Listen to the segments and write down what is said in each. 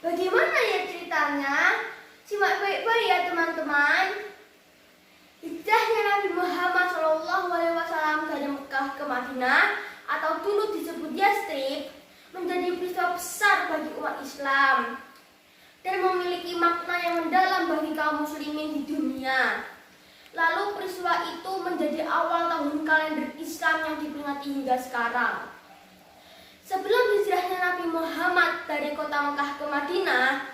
Bagaimana ya ceritanya? Simak baik-baik ya teman-teman. Hijrahnya Nabi Muhammad SAW dari Mekah ke Madinah atau dulu disebut Yastrib menjadi peristiwa besar bagi umat Islam dan memiliki makna yang mendalam bagi kaum muslimin di dunia. Lalu peristiwa itu menjadi awal tahun kalender Islam yang diperingati hingga sekarang. Sebelum hijrahnya Nabi Muhammad dari kota Mekah ke Madinah,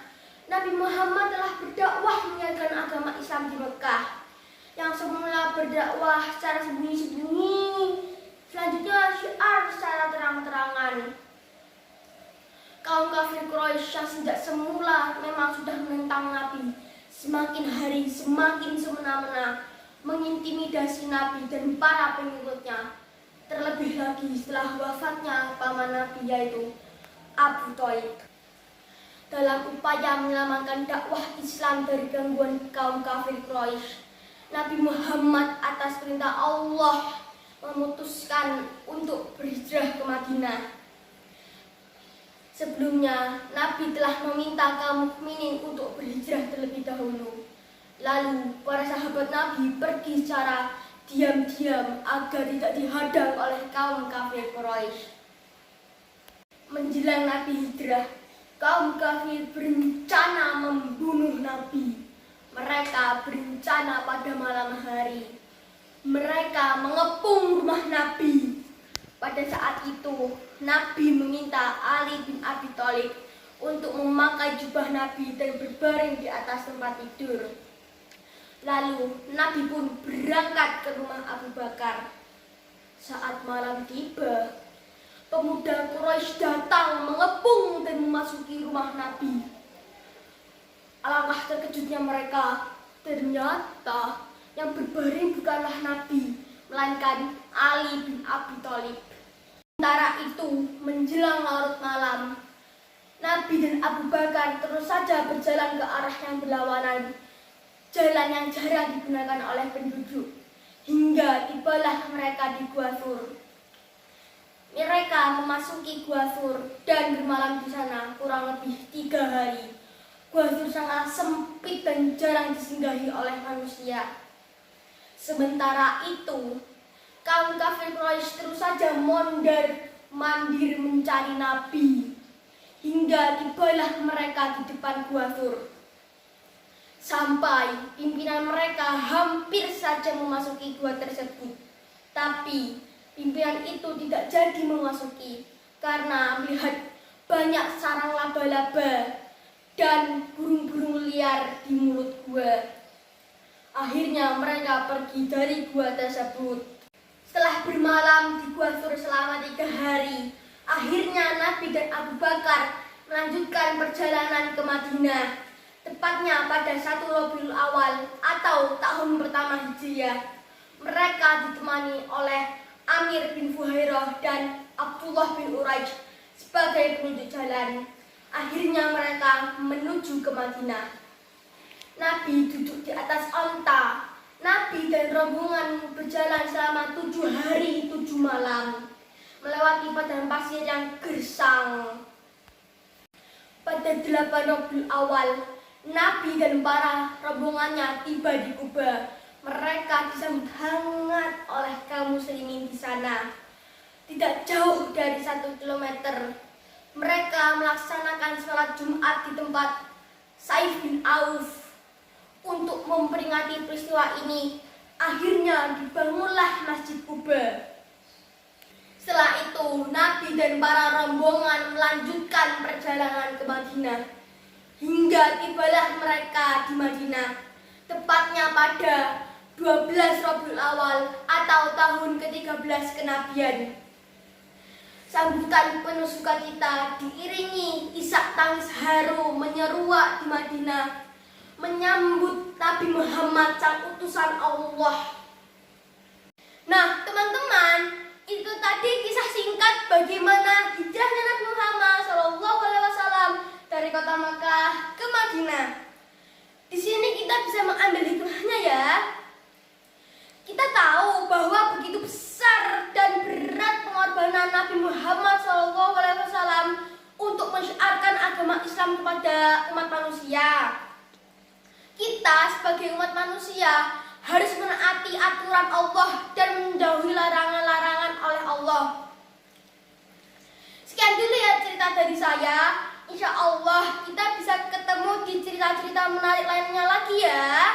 Nabi Muhammad telah berdakwah menyebarkan agama Islam di Mekah, yang semula berdakwah secara sembunyi-sembunyi, selanjutnya syiar secara terang-terangan. Kaum kafir Quraisy yang sejak semula memang sudah menentang Nabi, semakin hari semakin semena-mena mengintimidasi Nabi dan para pengikutnya. Terlebih lagi setelah wafatnya paman Nabi yaitu Abu Thalib. Dalam upaya menyelamatkan dakwah Islam dari gangguan kaum kafir Quraisy, Nabi Muhammad atas perintah Allah memutuskan untuk berhijrah ke Madinah. Sebelumnya, Nabi telah meminta kaum mukminin untuk berhijrah terlebih dahulu. Lalu, para sahabat Nabi pergi secara diam-diam agar tidak dihadang oleh kaum kafir Quraisy. Menjelang Nabi hijrah, kaum kafir berencana membunuh Nabi. Mereka berencana pada malam hari. Mereka mengepung rumah Nabi. Pada saat itu, Nabi meminta Ali bin Abi Thalib untuk memakai jubah Nabi dan berbaring di atas tempat tidur. Lalu, Nabi pun berangkat ke rumah Abu Bakar. Saat malam tiba, pemuda Quraisy datang mengepung dan memasuki rumah Nabi. Alangkah terkejutnya mereka, ternyata yang berbaring bukanlah Nabi, melainkan Ali bin Abi Thalib. Sementara itu, menjelang larut malam, Nabi dan Abu Bakar terus saja berjalan ke arah yang berlawanan, jalan yang jarang digunakan oleh penduduk, hingga tibalah mereka di Gua Thur. Mereka memasuki Gua Thur dan bermalam di sana kurang lebih 3 hari. Gua Thur sangat sempit dan jarang disinggahi oleh manusia. Sementara itu, kaum kafir Quraisy terus saja mondar-mandir mencari Nabi, hingga tibalah mereka di depan Gua Thur. Sampai pimpinan mereka hampir saja memasuki gua tersebut. Tapi pimpinan itu tidak jadi memasuki karena melihat banyak sarang laba-laba dan burung-burung liar di mulut gua. Akhirnya mereka pergi dari gua tersebut. Setelah bermalam di Gua Thur selama 3 hari, akhirnya Nabi dan Abu Bakar melanjutkan perjalanan ke Madinah. Tepatnya pada 1 Rabiul Awal atau tahun pertama Hijriah. Mereka ditemani oleh Amir bin Fuhairah dan Abdullah bin Uraij sebagai penunjuk jalan. Akhirnya mereka menuju ke Madinah. Nabi duduk di atas onta. Nabi dan rombongan berjalan selama 7 hari 7 malam, melewati padang pasir yang gersang. Pada 8 Rabiul Awal, Nabi dan para rombongannya tiba di Kuba. Mereka disambut hangat oleh kaum muslimin di sana. Tidak jauh dari 1 kilometer, mereka melaksanakan sholat Jumat di tempat Saif bin Auf. Untuk memperingati peristiwa ini, akhirnya dibangunlah Masjid Kuba. Setelah itu, Nabi dan para rombongan melanjutkan perjalanan ke Madinah. Hingga tibalah mereka di Madinah, tepatnya pada 12 Rabiul Awal atau tahun ke-13 kenabian. Sambutan penuh sukacita diiringi isak tangis haru menyeruak di Madinah, menyambut Nabi Muhammad sang utusan Allah. Nah, teman-teman, itu tadi kisah singkat bagaimana hijrahnya Nabi Muhammad SAW dari kota Makkah ke Madinah. Di sini kita bisa mengambil hikmahnya ya. Kita tahu bahwa begitu besar dan berat pengorbanan Nabi Muhammad SAW untuk mensyiarkan agama Islam kepada kepada umat manusia. Kita sebagai umat manusia harus menaati aturan Allah dan menjauhi larangan-larangan oleh Allah. Sekian dulu ya cerita dari saya. Insya Allah kita bisa ketemu di cerita-cerita menarik lainnya lagi ya.